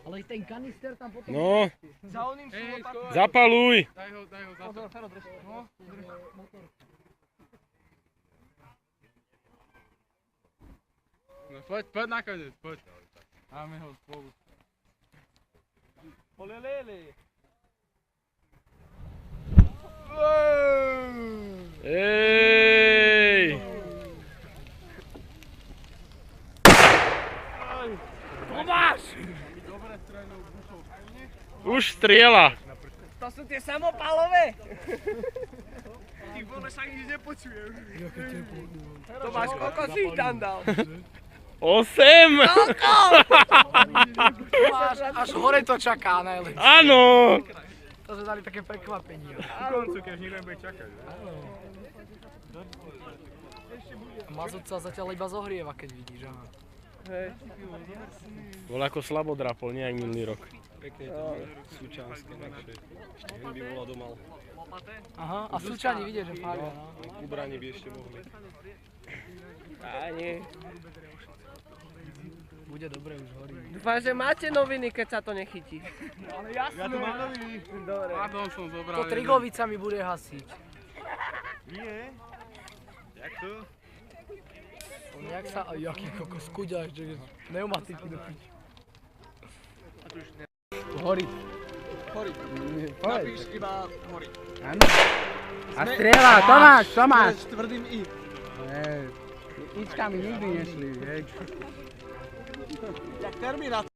Ale ten kanister tam potom... No, Za oným sú lopaty. zapaluj. Daj ho za to. Fero, drž. No, No poď nakoniec, poď. Máme ho spolu. Olelele. Ej! Tomáš! Dobre strelil bušou. Už strieľa. To sú tie samopálové. Ty vole, sa nič nepočujem. Tomáš, koľko si ich tam dal? 8! Tomáš, až hore to čaká najlepšie. Áno! To sme dali také prekvapenie. Ku koncu, keď nikto nebude čakať. Mazut sa zatiaľ iba zohrieva, keď vidíš, aha. Hej. Bol ako slabo drapol, nie aj minulý rok. Pekne to súčanské našej. Ešte by bola domal. Aha, a Súčani vidia, že pália, no. Kubrani by ešte mohli. Á, nie. Bude dobre, už horí. Dúfam, že máte noviny, keď sa to nechytí. Ale jasné. Ja tu mám nový. Dobre. Pardon, som zobral. To Trigovica mi bude hasiť. Nie. Jak to? On jak sa... A jaký kokos kuďaš, že pneumatiky do piči. Horí. Horí. Napíš iba horí. Áno. A strieľa, Tomáš, Tomáš. S tvrdým I. Ičkami nikdy nešli, hej. Jak Terminátor.